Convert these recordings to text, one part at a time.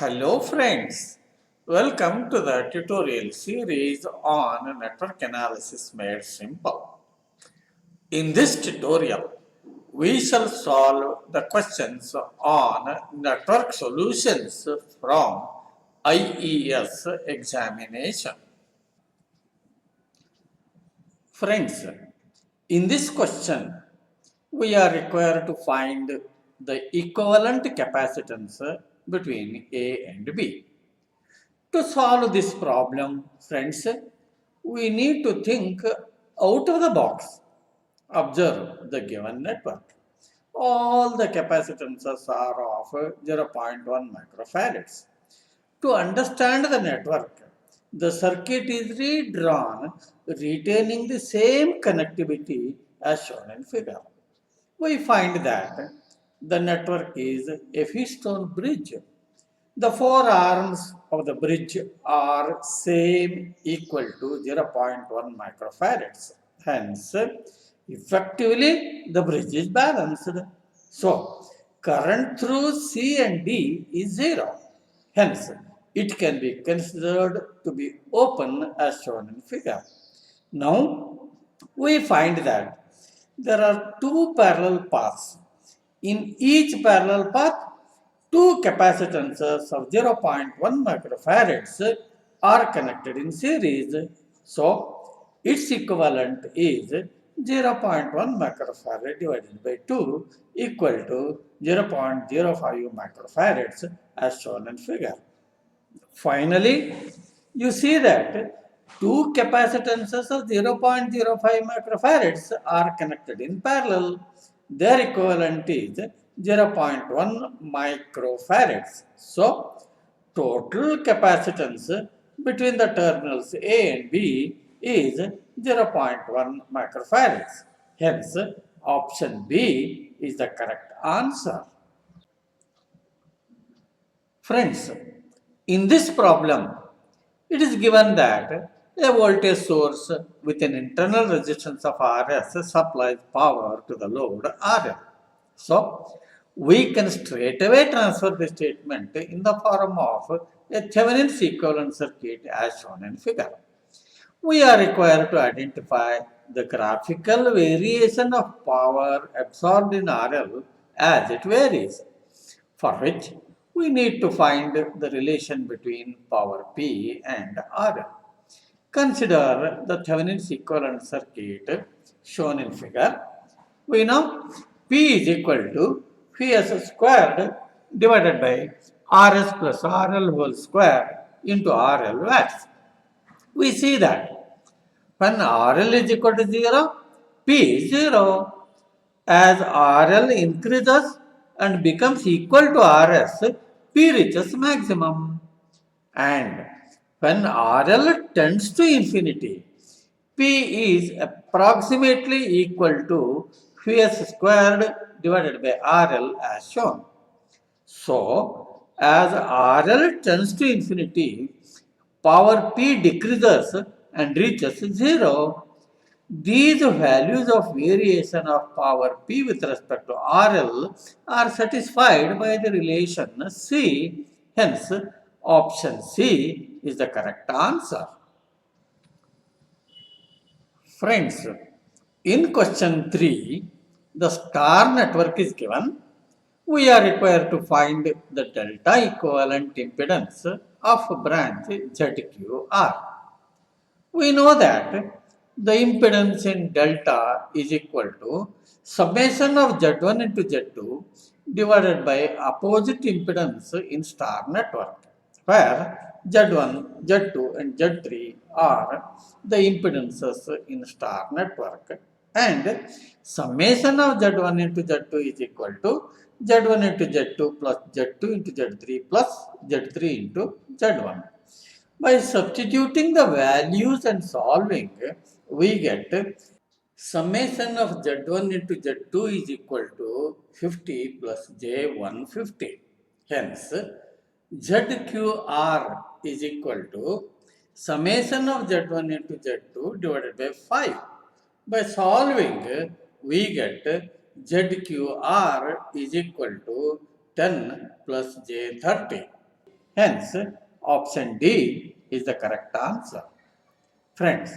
Hello friends, welcome to the tutorial series on network analysis made simple. In this tutorial, we shall solve the questions on network solutions from IES examination. Friends, in this question, we are required to find the equivalent capacitance between A and B. To solve this problem, friends, we need to think out of the box. Observe the given network. All the capacitances are of 0.1 microfarads. To understand the network, the circuit is redrawn, retaining the same connectivity as shown in figure. We find that the network is a Keystone bridge. The four arms of the bridge are same equal to 0.1 microfarads. Hence, effectively the bridge is balanced. So, current through C and D is 0. Hence, it can be considered to be open as shown in figure. Now, we find that there are two parallel paths. In each parallel path, two capacitances of 0.1 microfarads are connected in series. So, its equivalent is 0.1 microfarad divided by 2 equal to 0.05 microfarads as shown in figure. Finally, you see that two capacitances of 0.05 microfarads are connected in parallel. Their equivalent is 0.1 microfarads. So, total capacitance between the terminals A and B is 0.1 microfarads. Hence, option B is the correct answer. Friends, in this problem, it is given that a voltage source with an internal resistance of Rs supplies power to the load RL. So, we can straight away transfer the statement in the form of a Thevenin's equivalent circuit as shown in figure. We are required to identify the graphical variation of power absorbed in RL as it varies, for which we need to find the relation between power P and RL. Consider the Thevenin's equivalent circuit shown in figure. We know P is equal to Ps squared divided by Rs plus RL whole square into RL watts. We see that when RL is equal to 0, P is 0. As RL increases and becomes equal to Rs, P reaches maximum. And when RL tends to infinity, P is approximately equal to Ps squared divided by RL as shown. So, as RL tends to infinity, power P decreases and reaches 0. These values of variation of power P with respect to RL are satisfied by the relation C. Hence, option C is the correct answer. Friends, in question 3, the star network is given. We are required to find the delta equivalent impedance of branch ZQR. We know that the impedance in delta is equal to summation of Z1 into Z2 divided by opposite impedance in star network, where Z1, Z2 and Z3 are the impedances in star network, and summation of Z1 into Z2 is equal to Z1 into Z2 plus Z2 into Z3 plus Z3 into Z1. By substituting the values and solving, we get summation of Z1 into Z2 is equal to 50 plus J150. Hence, ZQR is equal to summation of Z1 into Z2 divided by 5. By solving, we get ZQR is equal to 10 plus J30. Hence, option D is the correct answer. Friends,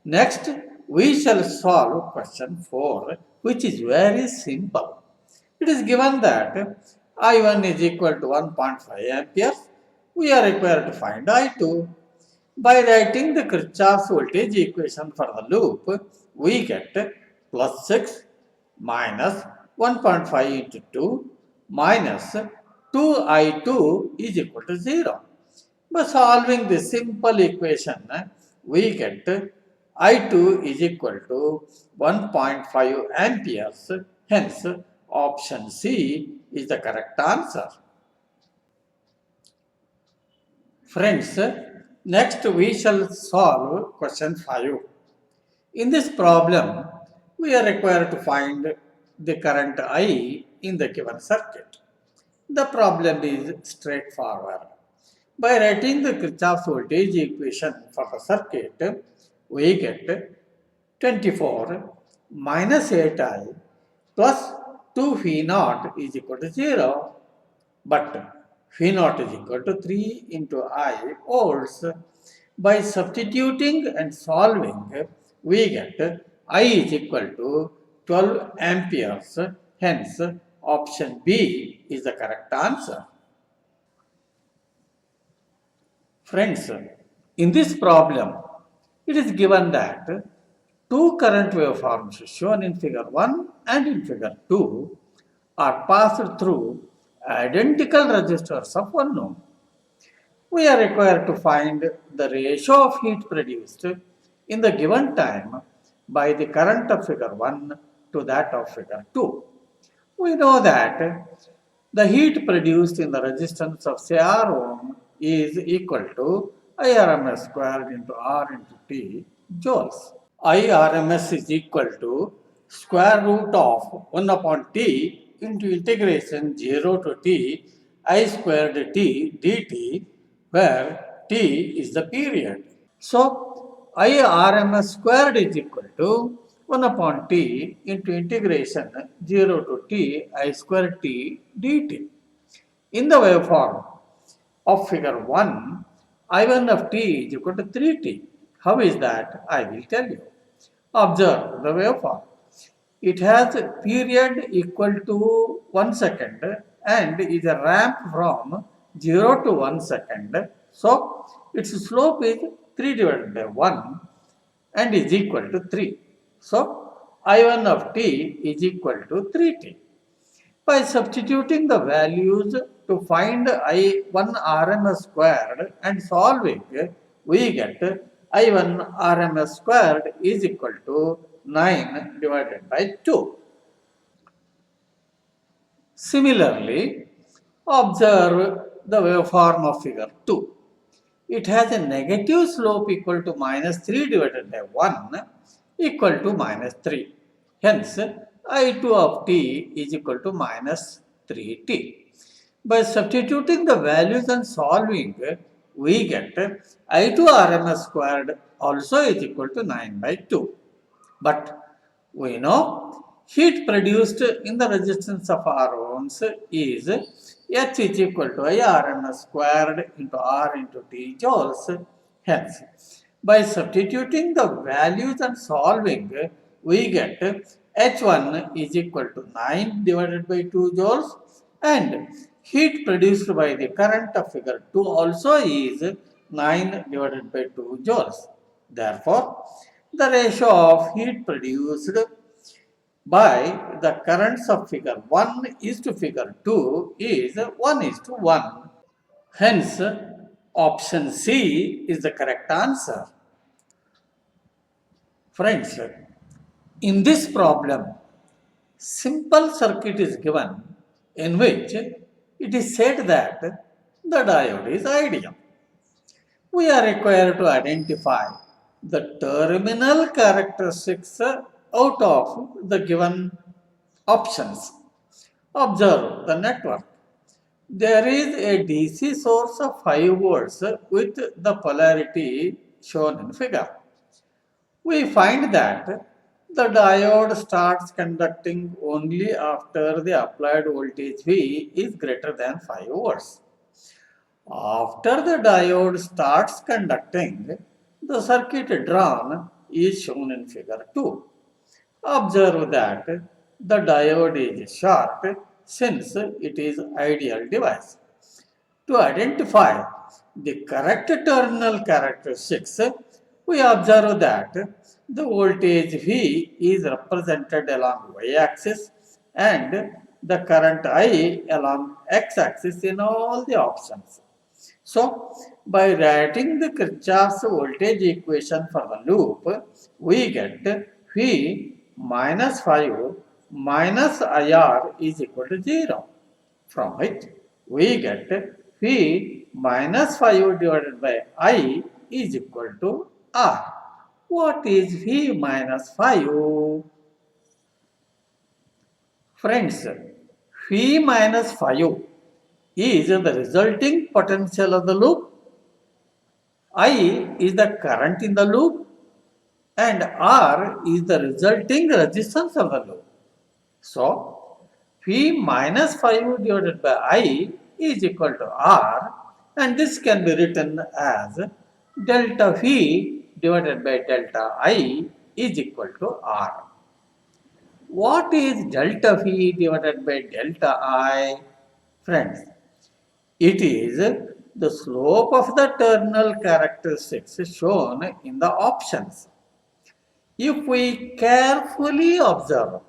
next we shall solve question 4, which is very simple. It is given that I1 is equal to 1.5 amperes. We are required to find I2. By writing the Kirchhoff's voltage equation for the loop, we get plus 6 minus 1.5 into 2 minus 2I2 is equal to 0. By solving this simple equation, we get I2 is equal to 1.5 amperes. Hence, option C is the correct answer. Friends, next we shall solve question 5. In this problem, we are required to find the current I in the given circuit. The problem is straightforward. By writing the Kirchhoff's voltage equation for the circuit, we get 24 minus 8I plus 2 phi naught is equal to 0. But phi naught is equal to 3 into I volts. By substituting and solving, we get I is equal to 12 amperes. Hence, option B is the correct answer. Friends, in this problem, it is given that two current waveforms shown in figure 1 and in figure 2 are passed through identical resistors of 1 ohm. We are required to find the ratio of heat produced in the given time by the current of figure 1 to that of figure 2. We know that the heat produced in the resistance of say R ohm is equal to IRMS squared into R into T joules. IRMS is equal to square root of 1 upon T into integration 0 to T I squared T dt, where T is the period. So, IRMS squared is equal to 1 upon T into integration 0 to T I square T dt. In the waveform of figure 1, I1 of T is equal to 3T. How is that? I will tell you. Observe the waveform. It has a period equal to 1 second and is a ramp from 0 to 1 second. So, its slope is 3 divided by 1 and is equal to 3. So, I1 of t is equal to 3t. By substituting the values to find I1 RMS squared and solving, we get I1 RMS squared is equal to 9 divided by 2. Similarly, observe the waveform of figure 2. It has a negative slope equal to minus 3 divided by 1 equal to minus 3. Hence, I2 of t is equal to minus 3t. By substituting the values and solving, we get I2 RMS squared also is equal to 9 by 2. But we know heat produced in the resistance of R ohms is H is equal to I RMS squared into R into T joules. Hence, by substituting the values and solving, we get H1 is equal to 9 divided by 2 joules and heat produced by the current of figure 2 also is 9 divided by 2 joules. Therefore, the ratio of heat produced by the currents of figure 1 is to figure 2 is 1 is to 1. Hence, option C is the correct answer. Friends, in this problem, simple circuit is given in which it is said that the diode is ideal. We are required to identify the terminal characteristics out of the given options. Observe the network. There is a DC source of 5 volts with the polarity shown in figure. We find that the diode starts conducting only after the applied voltage V is greater than 5 volts. After the diode starts conducting, the circuit drawn is shown in figure 2. Observe that the diode is short since it is ideal device. To identify the correct terminal characteristics, we observe that the voltage V is represented along y-axis and the current I along x-axis in all the options. So, by writing the Kirchhoff's voltage equation for the loop, we get V minus 5 minus IR is equal to 0. From which we get V minus 5 divided by I is equal to R. What is V minus 5? Friends, V minus 5 is the resulting potential of the loop. I is the current in the loop and R is the resulting resistance of the loop. So, V minus 5 divided by I is equal to R, and this can be written as delta V divided by delta I is equal to R. What is delta V divided by delta I? Friends, it is the slope of the terminal characteristics shown in the options. If we carefully observe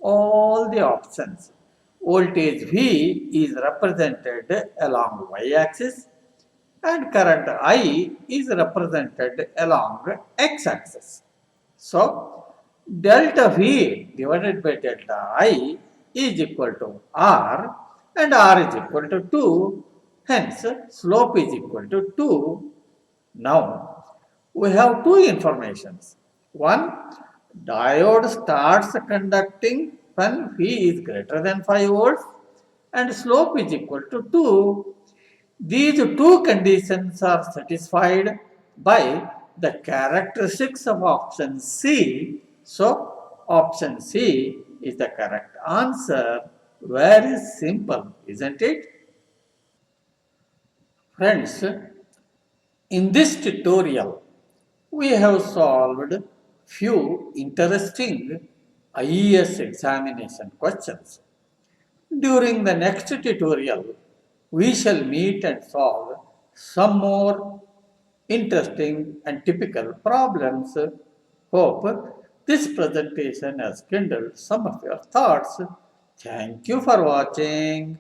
all the options, voltage V is represented along y-axis and current I is represented along x-axis. So, delta V divided by delta I is equal to R and R is equal to 2, hence slope is equal to 2. Now, we have two informations. One, diode starts conducting when V is greater than 5 volts and slope is equal to 2. These two conditions are satisfied by the characteristics of option C. So, option C is the correct answer. Very simple, isn't it? Friends, in this tutorial, we have solved few interesting IES examination questions. During the next tutorial, we shall meet and solve some more interesting and typical problems. Hope this presentation has kindled some of your thoughts. Thank you for watching.